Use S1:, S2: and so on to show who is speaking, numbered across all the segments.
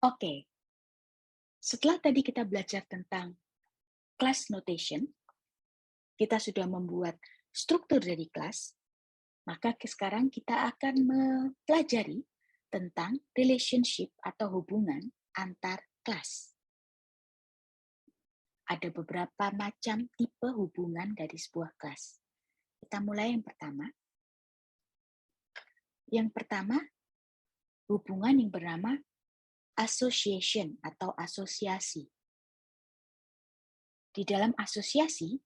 S1: Oke, setelah tadi kita belajar tentang class notation, kita sudah membuat struktur dari kelas, maka sekarang kita akan mempelajari tentang relationship atau hubungan antar kelas. Ada beberapa macam tipe hubungan dari sebuah kelas. Kita mulai yang pertama. Yang pertama, hubungan yang bernama association atau asosiasi. Di dalam asosiasi,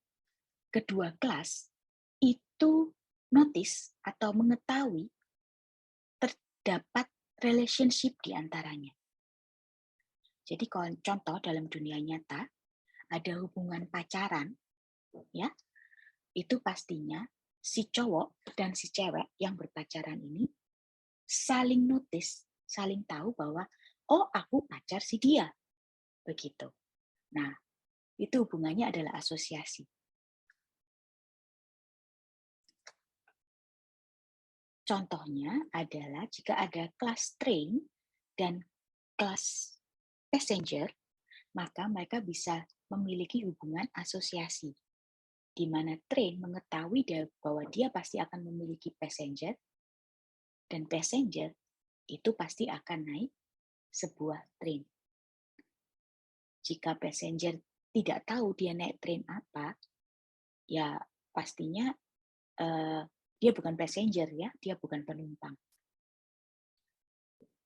S1: kedua kelas itu notice atau mengetahui terdapat relationship di antaranya. Jadi contoh dalam dunia nyata, ada hubungan pacaran, ya, itu pastinya si cowok dan si cewek yang berpacaran ini saling notice, saling tahu bahwa, oh aku pacar si dia, begitu. Nah, itu hubungannya adalah asosiasi. Contohnya adalah jika ada kelas train dan kelas passenger, maka mereka bisa memiliki hubungan asosiasi, di mana train mengetahui bahwa dia pasti akan memiliki passenger, dan passenger itu pasti akan naik sebuah train. Jika passenger tidak tahu dia naik train apa, ya pastinya dia bukan passenger, ya, dia bukan penumpang.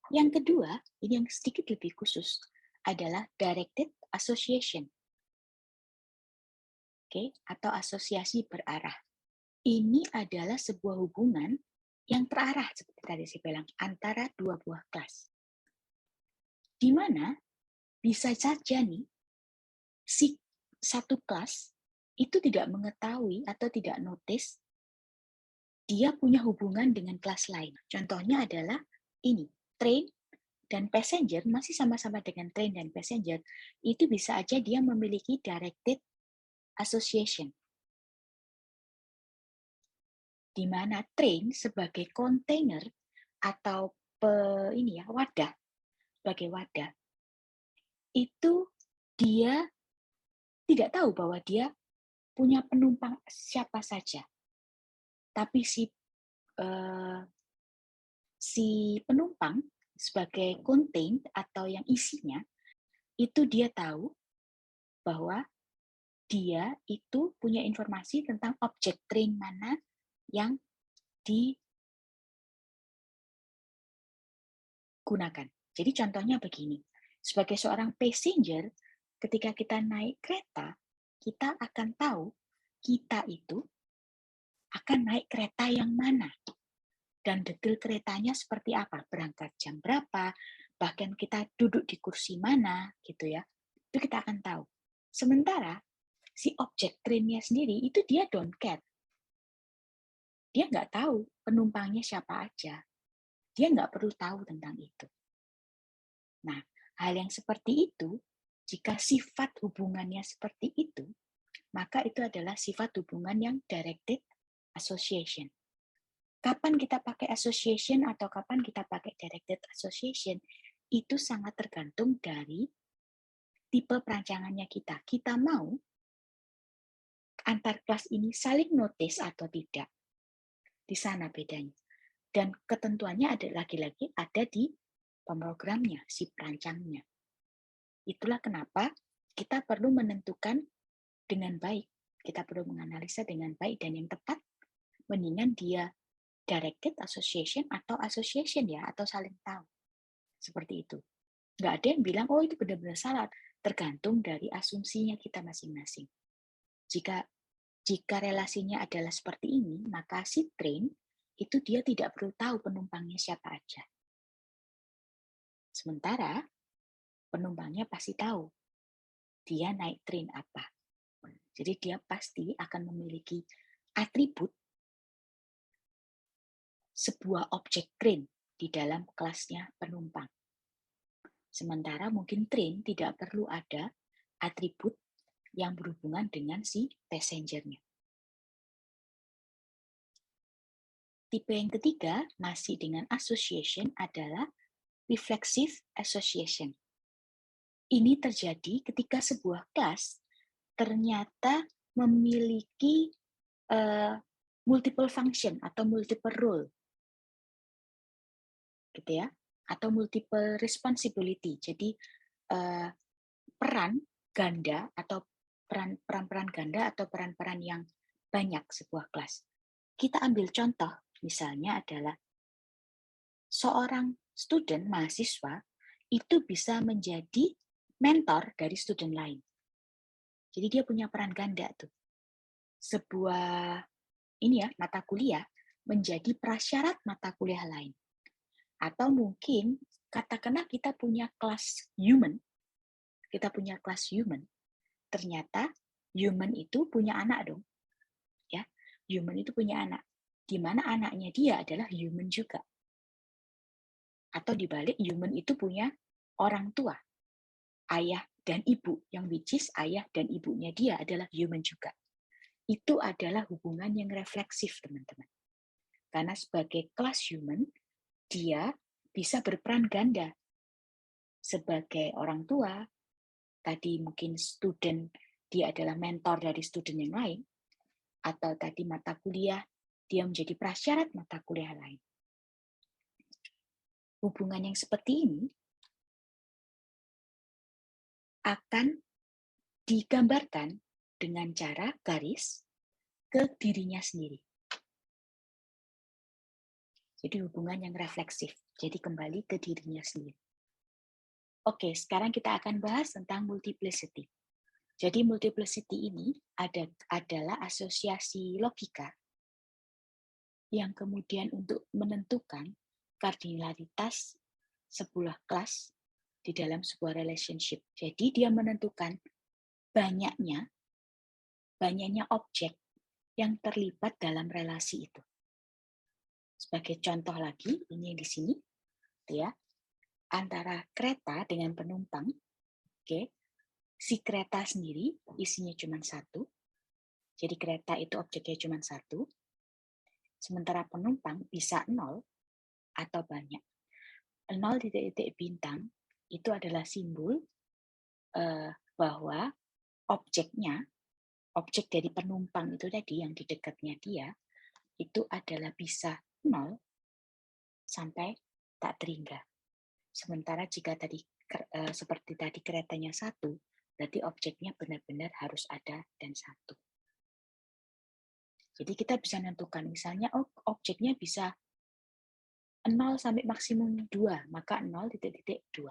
S1: Yang kedua, ini yang sedikit lebih khusus, adalah directed association. Atau asosiasi berarah. Ini adalah sebuah hubungan yang terarah, seperti tadi saya bilang, antara dua buah kelas. Di mana bisa saja nih, si satu kelas itu tidak mengetahui atau tidak notice dia punya hubungan dengan kelas lain. Contohnya adalah ini, train dan passenger masih sama-sama dengan train dan passenger, itu bisa aja dia memiliki directed association. Di mana train sebagai kontainer atau wadah, sebagai wadah, itu dia tidak tahu bahwa dia punya penumpang siapa saja. Tapi si penumpang sebagai contain atau yang isinya, itu dia tahu bahwa dia itu punya informasi tentang objek train mana yang digunakan. Jadi contohnya begini, sebagai seorang passenger, ketika kita naik kereta, kita akan tahu kita itu akan naik kereta yang mana. Dan detail keretanya seperti apa, berangkat jam berapa, bahkan kita duduk di kursi mana, gitu ya. Itu kita akan tahu. Sementara si objek trainnya sendiri itu dia don't care. Dia nggak tahu penumpangnya siapa aja. Dia nggak perlu tahu tentang itu. Nah, hal yang seperti itu, jika sifat hubungannya seperti itu, maka itu adalah sifat hubungan yang directed association. Kapan kita pakai association atau kapan kita pakai directed association, itu sangat tergantung dari tipe perancangannya kita. Kita mau antar kelas ini saling notice atau tidak. Di sana bedanya. Dan ketentuannya ada lagi-lagi ada di pemrogramnya, si perancangnya. Itulah kenapa kita perlu menentukan dengan baik. Kita perlu menganalisa dengan baik dan yang tepat, mendingan dia directed association atau association, ya, atau saling tahu. Seperti itu. Nggak ada yang bilang, oh itu benar-benar salah. Tergantung dari asumsinya kita masing-masing. Jika relasinya adalah seperti ini, maka si train itu dia tidak perlu tahu penumpangnya siapa aja. Sementara penumpangnya pasti tahu dia naik train apa. Jadi dia pasti akan memiliki atribut sebuah objek train di dalam kelasnya penumpang. Sementara mungkin train tidak perlu ada atribut yang berhubungan dengan si passenger-nya. Tipe yang ketiga, masih dengan association, adalah reflexive association. ini terjadi ketika sebuah kelas ternyata memiliki multiple function atau multiple role, gitu ya, atau multiple responsibility. Jadi peran ganda atau peran-peran ganda atau peran-peran yang banyak sebuah kelas. Kita ambil contoh, misalnya adalah seorang student mahasiswa itu bisa menjadi mentor dari student lain. Jadi dia punya peran ganda tuh. Sebuah mata kuliah menjadi prasyarat mata kuliah lain. Atau mungkin katakanlah kita punya kelas human, ternyata human itu punya anak dong. Ya, human itu punya anak. Di mana anaknya dia adalah human juga. Atau dibalik, human itu punya orang tua, ayah dan ibu, yang which is ayah dan ibunya dia adalah human juga. Itu adalah hubungan yang refleksif, teman-teman. Karena sebagai kelas human, dia bisa berperan ganda. Sebagai orang tua, tadi mungkin student, dia adalah mentor dari student yang lain, atau tadi mata kuliah, dia menjadi prasyarat mata kuliah lain. Hubungan yang seperti ini akan digambarkan dengan cara garis ke dirinya sendiri. Jadi hubungan yang refleksif. Jadi kembali ke dirinya sendiri. Oke, sekarang kita akan bahas tentang multiplicity. Jadi multiplicity ini adalah asosiasi logika yang kemudian untuk menentukan kardinalitas sebuah kelas di dalam sebuah relationship. Jadi dia menentukan banyaknya objek yang terlibat dalam relasi itu. Sebagai contoh lagi, ini di sini, ya, antara kereta dengan penumpang, oke, si kereta sendiri isinya cuma satu, jadi kereta itu objeknya cuma satu, sementara penumpang bisa 0 atau banyak. 0 titik-titik bintang itu adalah simbol bahwa objek dari penumpang itu tadi yang di dekatnya dia, itu adalah bisa 0 sampai tak terhingga. Sementara jika tadi seperti tadi keretanya satu, berarti objeknya benar-benar harus ada dan satu. Jadi kita bisa menentukan, misalnya objeknya bisa 0 sampai maksimum 2, maka 0 titik-titik 2.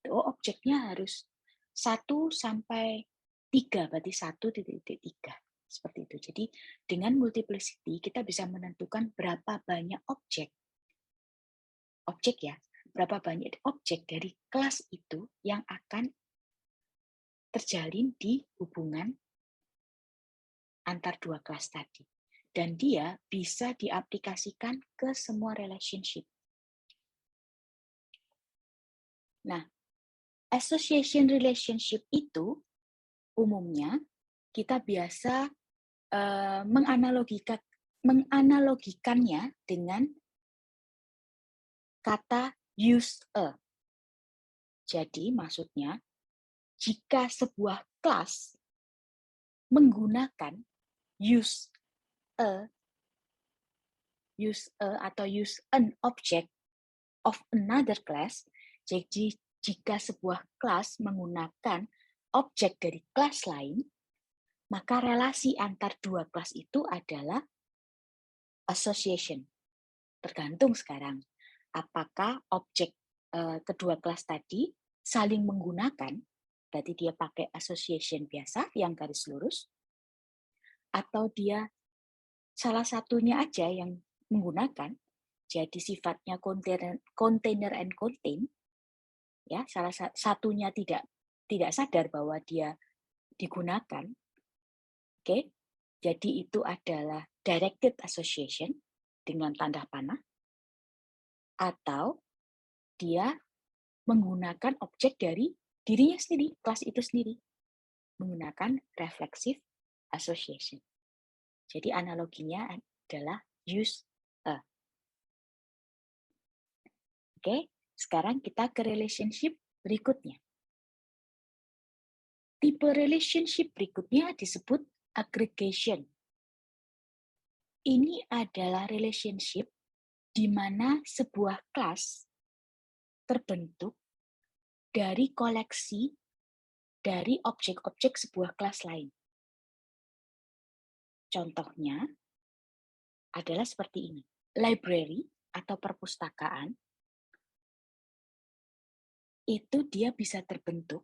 S1: Objeknya harus 1 sampai 3, berarti 1 titik-titik 3. Seperti itu. Jadi dengan multiplicity kita bisa menentukan berapa banyak objek ya, berapa banyak objek dari kelas itu yang akan terjalin di hubungan antar dua kelas tadi. Dan dia bisa diaplikasikan ke semua relationship. Nah, association relationship itu umumnya kita biasa menganalogikannya dengan kata use a. Jadi maksudnya, jika sebuah kelas menggunakan use a atau use an object of another class, jadi jika sebuah kelas menggunakan objek dari kelas lain, maka relasi antar dua kelas itu adalah association. Tergantung sekarang, apakah objek kedua kelas tadi saling menggunakan, berarti dia pakai association biasa yang garis lurus, atau dia salah satunya aja yang menggunakan, jadi sifatnya container and contain, ya, salah satunya tidak sadar bahwa dia digunakan. Oke. Jadi itu adalah directed association dengan tanda panah, atau dia menggunakan objek dari dirinya sendiri, kelas itu sendiri, menggunakan reflexive association. Jadi analoginya adalah use a. Oke, sekarang kita ke relationship berikutnya. Tipe relationship berikutnya disebut aggregation. Ini adalah relationship di mana sebuah kelas terbentuk dari koleksi dari objek-objek sebuah kelas lain. Contohnya adalah seperti ini. Library atau perpustakaan itu dia bisa terbentuk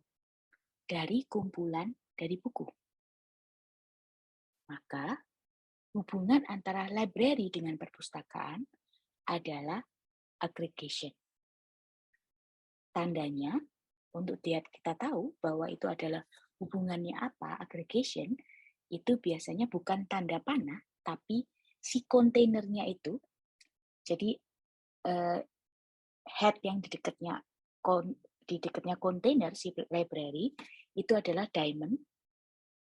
S1: dari kumpulan dari buku. Maka hubungan antara library dengan perpustakaan adalah aggregation. Tandanya, untuk kita tahu bahwa itu adalah hubungannya apa, aggregation, itu biasanya bukan tanda panah, tapi si kontainernya itu, jadi head yang di dekatnya kontainer, si library, itu adalah diamond,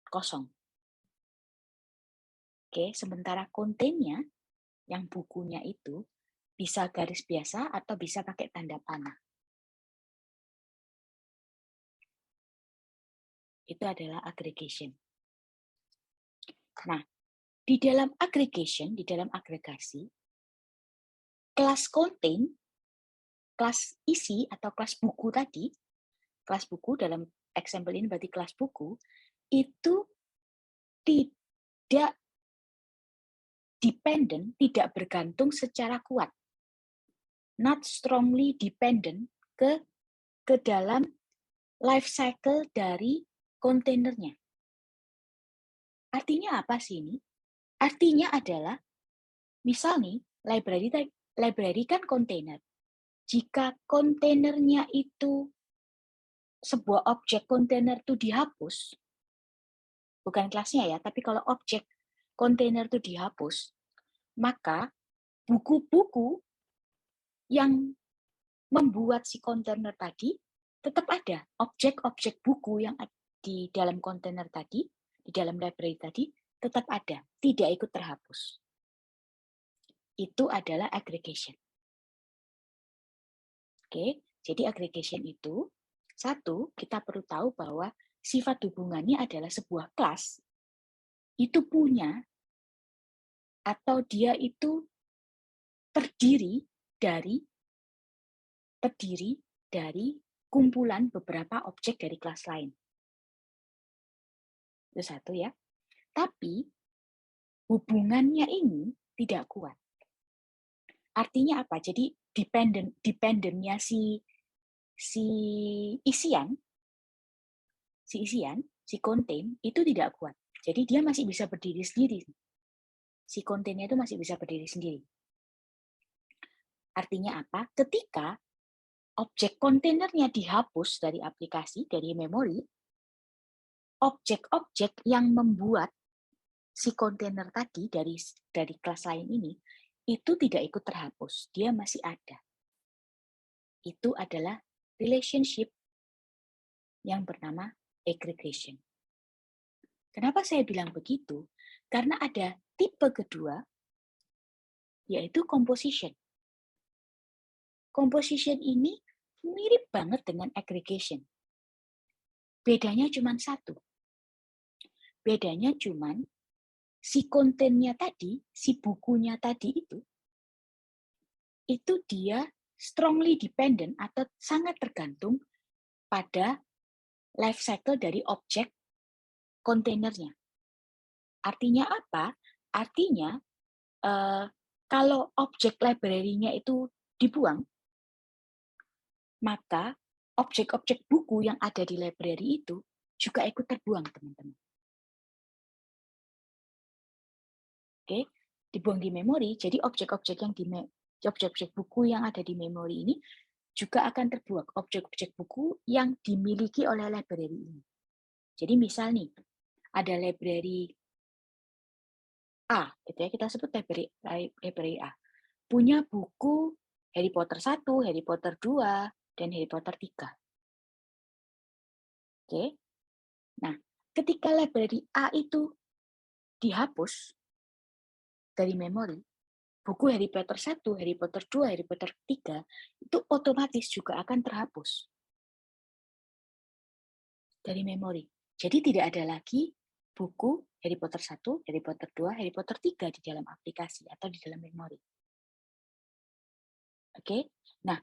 S1: kosong. Oke, sementara kontennya, yang bukunya itu, bisa garis biasa atau bisa pakai tanda panah. Itu adalah aggregation. Nah, di dalam aggregation, di dalam agregasi, kelas contain, kelas isi atau kelas buku tadi, kelas buku dalam example ini berarti kelas buku, itu tidak dependent, tidak bergantung secara kuat. Not strongly dependent ke dalam life cycle dari kontainernya. Artinya apa sih ini? Artinya adalah, misal nih, library kan kontainer. Jika kontainernya itu sebuah objek kontainer itu dihapus, bukan kelasnya ya, tapi kalau objek kontainer itu dihapus, maka buku-buku yang membuat si kontainer tadi tetap ada. Objek-objek buku yang di dalam kontainer tadi, di dalam library tadi, tetap ada, tidak ikut terhapus. Itu adalah aggregation. Oke, jadi aggregation itu, satu, kita perlu tahu bahwa sifat hubungannya adalah sebuah kelas itu punya atau dia itu terdiri dari kumpulan beberapa objek dari kelas lain. Itu satu ya. Tapi hubungannya ini tidak kuat. Artinya apa? Jadi dependentnya si isian, si contain itu tidak kuat. Jadi dia masih bisa berdiri sendiri. Si kontennya itu masih bisa berdiri sendiri. Artinya apa? Ketika objek kontainernya dihapus dari aplikasi, dari memori, objek-objek yang membuat si kontainer tadi dari kelas lain ini, itu tidak ikut terhapus. Dia masih ada. Itu adalah relationship yang bernama aggregation. Kenapa saya bilang begitu? Karena ada tipe kedua, yaitu composition. Composition ini mirip banget dengan aggregation. Bedanya cuma satu. Bedanya cuma si kontennya tadi, si bukunya tadi itu dia strongly dependent atau sangat tergantung pada life cycle dari objek kontainernya. Artinya apa? Artinya kalau objek library-nya itu dibuang, maka objek-objek buku yang ada di library itu juga ikut terbuang, teman-teman. Oke, dibuang di memori, jadi objek-objek buku yang ada di memori ini juga akan terbuang, objek-objek buku yang dimiliki oleh library ini. Jadi misal nih, ada library A, gitu ya, kita sebut library A. Punya buku Harry Potter 1, Harry Potter 2, dan Harry Potter 3. Oke. Nah, ketika library A itu dihapus dari memori, buku Harry Potter 1, Harry Potter 2, Harry Potter 3 itu otomatis juga akan terhapus dari memori. Jadi tidak ada lagi buku Harry Potter 1, Harry Potter 2, Harry Potter 3 di dalam aplikasi atau di dalam memori. Oke? Nah,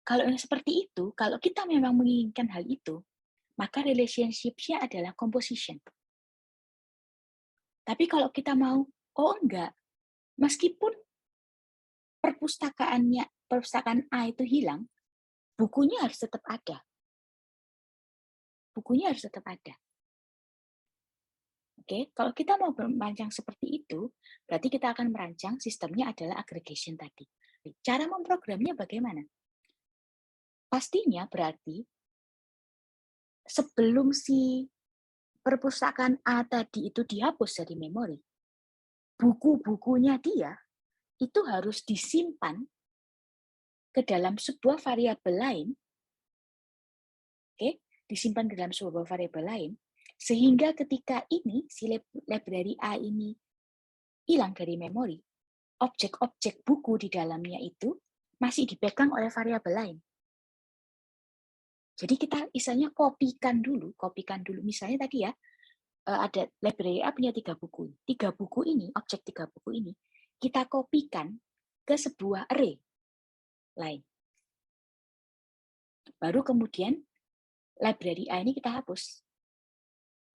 S1: kalau yang seperti itu, kalau kita memang menginginkan hal itu, maka relationship-nya adalah composition. Tapi kalau kita mau, oh enggak, meskipun perpustakaan A itu hilang, bukunya harus tetap ada. Bukunya harus tetap ada. Oke, kalau kita mau merancang seperti itu, berarti kita akan merancang sistemnya adalah aggregation tadi. Cara memprogramnya bagaimana? Pastinya berarti sebelum si perpustakaan A tadi itu dihapus dari memori, buku-bukunya dia itu harus disimpan ke dalam sebuah variabel lain, oke, disimpan ke dalam sebuah variabel lain, sehingga ketika ini si library A ini hilang dari memori, objek-objek buku di dalamnya itu masih dipegang oleh variabel lain. Jadi kita misalnya kopikan dulu. Misalnya tadi ya, ada library A punya 3 buku. 3 buku ini, objek 3 buku ini, kita kopikan ke sebuah array lain. Baru kemudian library A ini kita hapus.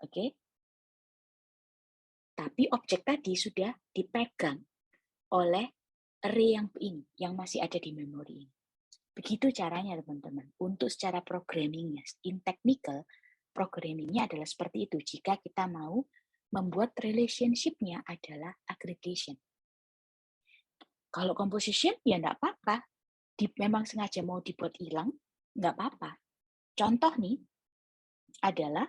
S1: Oke? Tapi objek tadi sudah dipegang oleh array yang ini, yang masih ada di memori ini. Begitu caranya, teman-teman. Untuk secara programmingnya, in technical, programmingnya adalah seperti itu. Jika kita mau membuat relationship-nya adalah aggregation. Kalau composition, ya enggak apa-apa. Memang sengaja mau dibuat hilang, enggak apa-apa. Contoh nih, adalah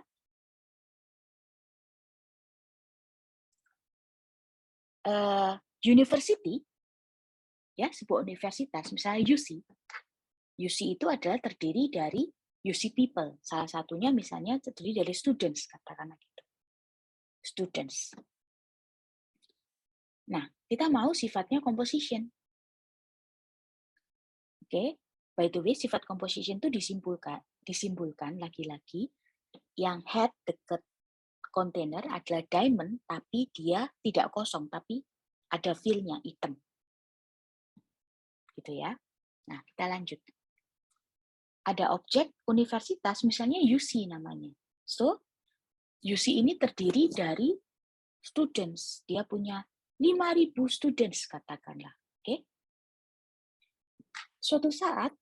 S1: university, ya, sebuah universitas, misalnya UC. UC itu adalah terdiri dari UC people. Salah satunya misalnya terdiri dari students, katakanlah gitu. Students. Nah, kita mau sifatnya composition. Oke, by the way, sifat composition itu disimbolkan lagi-lagi yang head dekat container adalah diamond, tapi dia tidak kosong, tapi ada fill-nya, item. Gitu ya. Nah, kita lanjut. Ada objek universitas, misalnya UC namanya. So, UC ini terdiri dari students. Dia punya 5.000 students, katakanlah. Oke. Suatu saat,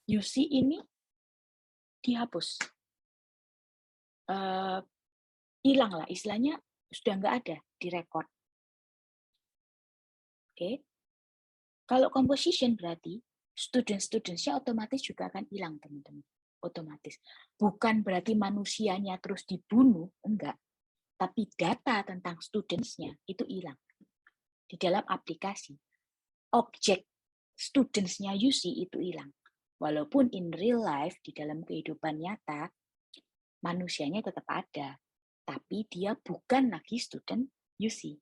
S1: UC ini dihapus. Hilang lah, istilahnya sudah nggak ada di record. Oke. Kalau composition berarti student-nya otomatis juga akan hilang, teman-teman. Otomatis. Bukan berarti manusianya terus dibunuh, enggak. Tapi data tentang students-nya itu hilang. Di dalam aplikasi, objek students-nya UC itu hilang. Walaupun in real life, di dalam kehidupan nyata, manusianya tetap ada. Tapi dia bukan lagi student UC.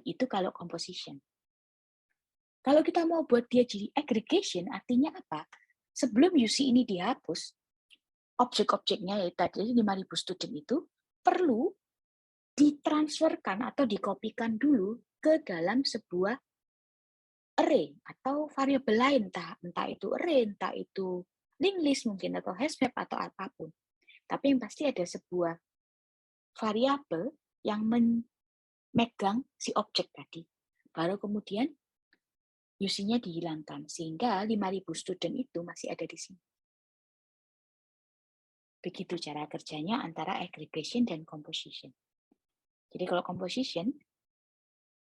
S1: Itu kalau composition. Kalau kita mau buat dia jadi aggregation, artinya apa? Sebelum UC ini dihapus, objek-objeknya yaitu tadi 5.000 student itu perlu ditransferkan atau dikopikan dulu ke dalam sebuah array atau variabel lain, entah itu array, entah itu linked list mungkin, atau hashmap, atau apapun. Tapi yang pasti ada sebuah variabel yang memegang si objek tadi. Baru kemudian UC-nya dihilangkan, sehingga 5.000 student itu masih ada di sini. Begitu cara kerjanya antara aggregation dan composition. Jadi kalau composition,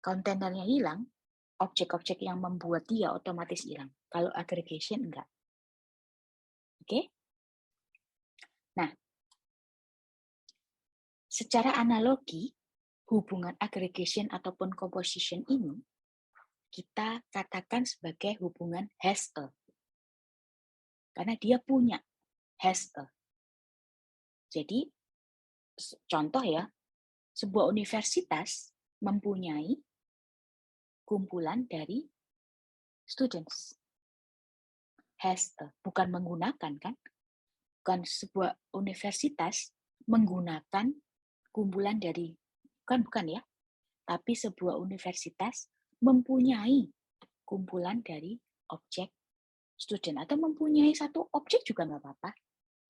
S1: kontainernya hilang, objek-objek yang membuat dia otomatis hilang. Kalau aggregation, enggak. Oke? Nah, secara analogi, hubungan aggregation ataupun composition ini kita katakan sebagai hubungan has-a. Karena dia punya has-a. Jadi, contoh ya, sebuah universitas mempunyai kumpulan dari students. Has-a, bukan menggunakan kan? bukan sebuah universitas menggunakan kumpulan dari, bukan ya, tapi sebuah universitas mempunyai kumpulan dari objek student, atau mempunyai satu objek juga nggak apa-apa.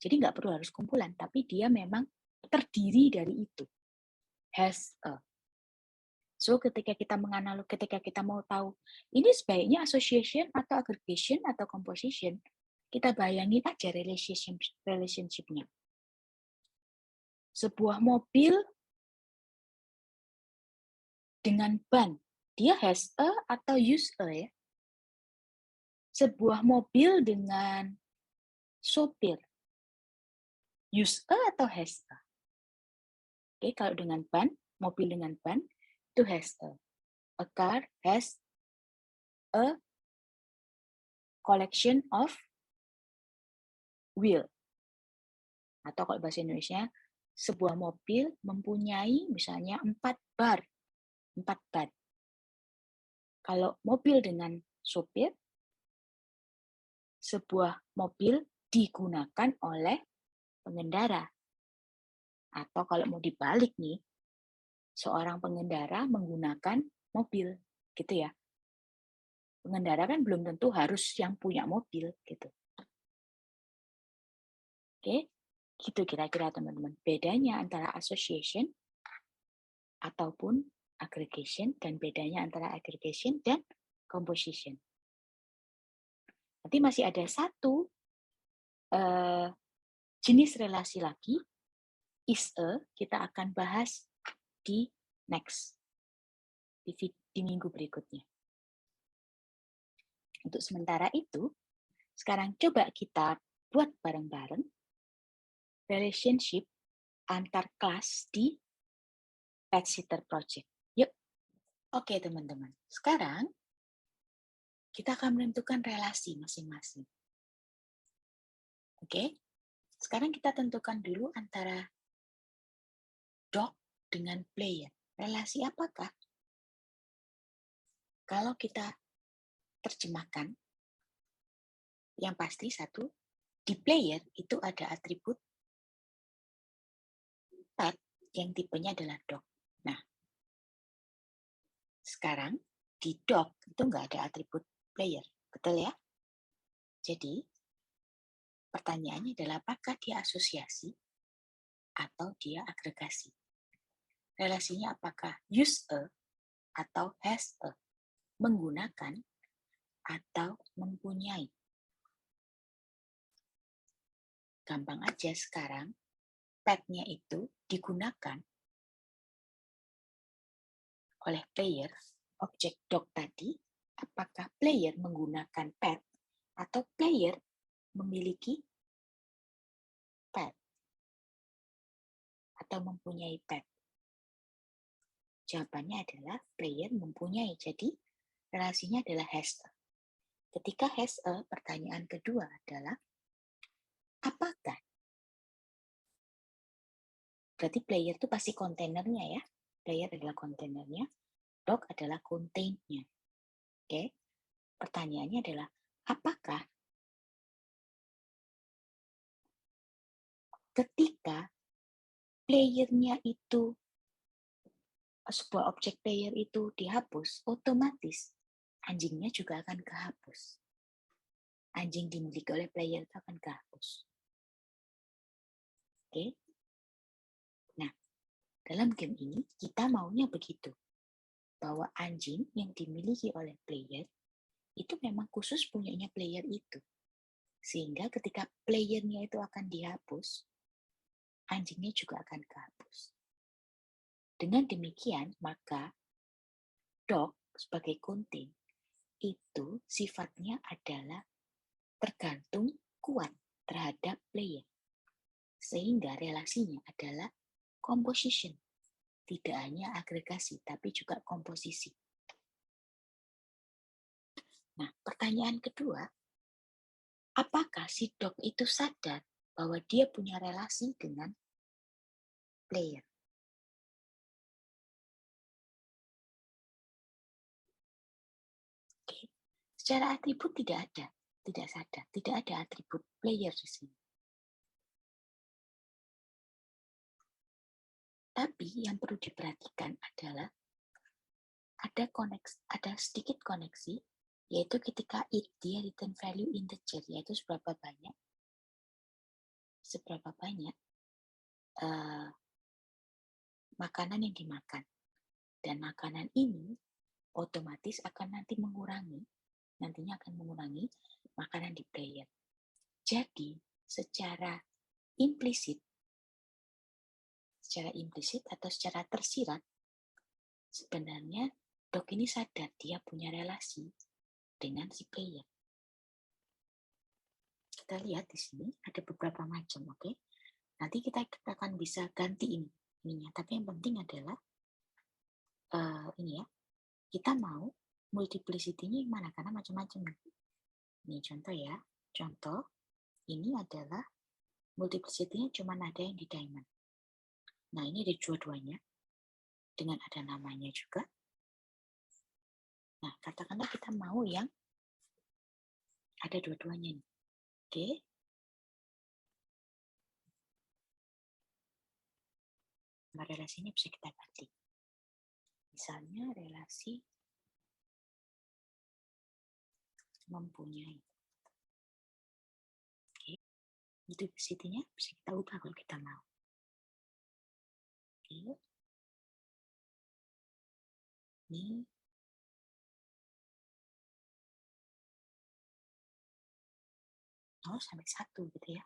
S1: Jadi nggak perlu harus kumpulan, tapi dia memang terdiri dari itu. Has a. So ketika kita mau tahu ini sebaiknya association atau aggregation atau composition, kita bayangin aja relationship-nya. Sebuah mobil dengan ban, dia has a atau use a ya? Sebuah mobil dengan sopir, use a atau has a? Oke, kalau dengan ban, mobil dengan ban, itu has a. A car has a collection of wheel. Atau kalau bahasa Indonesia, sebuah mobil mempunyai misalnya 4 bar, 4 ban. Kalau mobil dengan sopir, sebuah mobil digunakan oleh pengendara. Atau kalau mau dibalik nih, seorang pengendara menggunakan mobil, gitu ya. Pengendara kan belum tentu harus yang punya mobil, gitu. Oke, gitu kira-kira teman-teman. Bedanya antara association ataupun aggregation, dan bedanya antara aggregation dan composition. Nanti masih ada satu jenis relasi lagi, is a, kita akan bahas di next, di minggu berikutnya. Untuk sementara itu, sekarang coba kita buat bareng-bareng relationship antar kelas di Pet Sitter Project. Yuk. Oke teman-teman, sekarang kita akan menentukan relasi masing-masing. Oke, sekarang kita tentukan dulu antara dog dengan player. Relasi apakah? Kalau kita terjemahkan, yang pasti satu, di player itu ada atribut pet yang tipenya adalah dog. Nah, sekarang di dog itu nggak ada atribut player, betul ya? Jadi, pertanyaannya adalah apakah dia asosiasi atau dia agregasi? Relasinya apakah use a atau has a? Menggunakan atau mempunyai? Gampang aja sekarang, pet-nya itu digunakan oleh player, objek dog tadi, apakah player menggunakan pet atau player memiliki pet atau mempunyai pet? Jawabannya adalah player mempunyai. Jadi relasinya adalah has a. Ketika has a, pertanyaan kedua adalah apakah? Berarti player itu pasti kontainernya ya. Player adalah kontainernya, dog adalah contain-nya. Oke. Pertanyaannya adalah apakah ketika player-nya itu, sebuah objek player itu dihapus, otomatis anjingnya juga akan kehapus. Anjing dimiliki oleh player itu akan kehapus. Oke. Nah, dalam game ini kita maunya begitu. Bahwa anjing yang dimiliki oleh player itu memang khusus punyanya player itu. Sehingga ketika playernya itu akan dihapus, anjingnya juga akan kehapus. Dengan demikian, maka dog sebagai contain itu sifatnya adalah tergantung kuat terhadap player. Sehingga relasinya adalah composition. Tidak hanya agregasi, tapi juga komposisi. Nah, pertanyaan kedua, apakah si dog itu sadar bahwa dia punya relasi dengan player? Oke. Secara atribut tidak ada, tidak sadar, tidak ada atribut player di sini. Tapi yang perlu diperhatikan adalah ada sedikit koneksi, yaitu ketika dia return value integer, yaitu seberapa banyak makanan yang dimakan. Dan makanan ini otomatis nantinya akan mengurangi makanan di player. Jadi, secara implisit atau secara tersirat, sebenarnya Doc ini sadar dia punya relasi dengan si player. Kita lihat di sini ada beberapa macam, oke? Nanti kita akan bisa ganti ininya. Tapi yang penting adalah ini ya, kita mau multiplicity-nya yang mana, karena macam-macam. Ini contoh ya, ini adalah multiplicity-nya cuma ada yang di diamond. Nah, ini ada dua-duanya dengan ada namanya juga. Nah, katakanlah kita mau yang ada dua-duanya nih. Oke. Nah, relasinya bisa kita ganti. Misalnya relasi mempunyai. Oke. Multiplicity-nya bisa kita ubah kalau kita mau. Oke. Ini 0 sampai 1 gitu ya.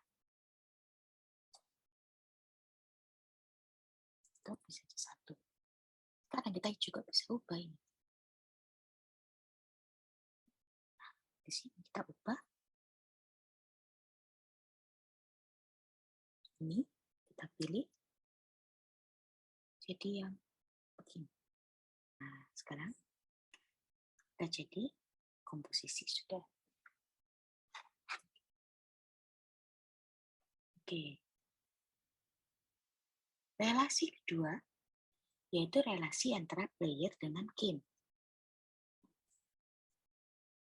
S1: Itu bisa jadi 1. Sekarang kita juga bisa ubah ini. Nah, di sini kita ubah. Ini kita pilih. Jadi yang begini. Nah, sekarang kita jadi komposisi sudah. Oke. Relasi kedua yaitu relasi antara player dengan game.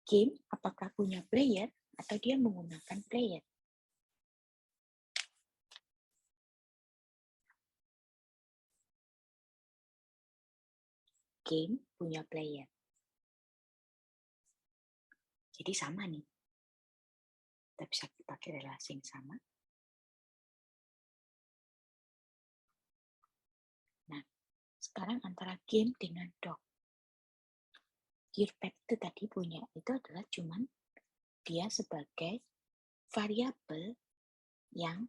S1: Game apakah punya player atau dia menggunakan player? Game punya player. Jadi sama nih. Kita bisa pakai relasi yang sama. Nah, sekarang antara game dengan dog. Gearpad itu tadi punya, itu adalah cuman dia sebagai variabel yang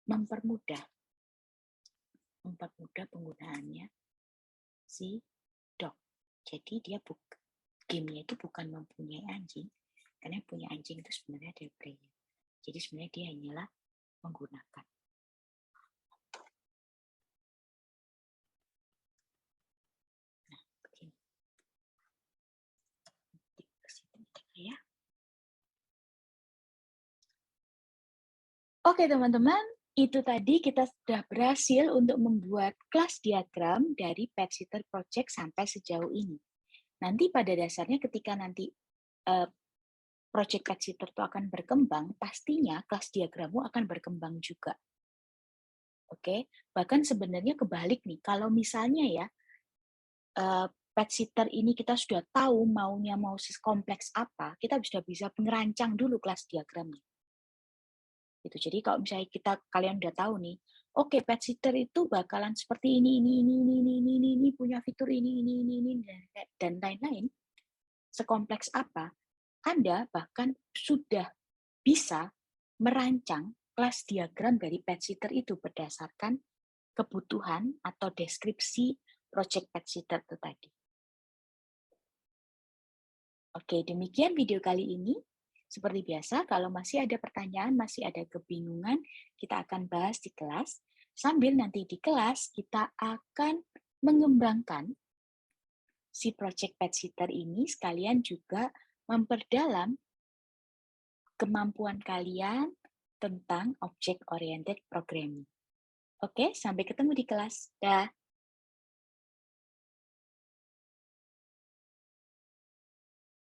S1: mempermudah penggunaannya si dog. Jadi dia gamenya itu bukan mempunyai anjing, karena yang punya anjing itu sebenarnya dia player. Jadi sebenarnya dia hanyalah menggunakan. Nah, begini. Ya. Oke teman-teman, itu tadi kita sudah berhasil untuk membuat kelas diagram dari PetSitter Project sampai sejauh ini. Nanti pada dasarnya ketika nanti project PetSitter itu akan berkembang, pastinya kelas diagrammu akan berkembang juga. Oke, bahkan sebenarnya kebalik nih, kalau misalnya ya PetSitter ini kita sudah tahu maunya mau kompleks apa, kita sudah bisa merancang dulu kelas diagramnya. Gitu. Jadi kalau misalnya kalian udah tahu nih, oke, PetSitter itu bakalan seperti ini punya fitur ini dan lain-lain. Sekompleks apa? Anda bahkan sudah bisa merancang kelas diagram dari PetSitter itu berdasarkan kebutuhan atau deskripsi project PetSitter itu tadi. Oke, demikian video kali ini. Seperti biasa, kalau masih ada pertanyaan, masih ada kebingungan, kita akan bahas di kelas. Sambil nanti di kelas, kita akan mengembangkan si project PetSitter ini, sekalian juga memperdalam kemampuan kalian tentang Object Oriented Programming. Oke, sampai ketemu di kelas. Dah.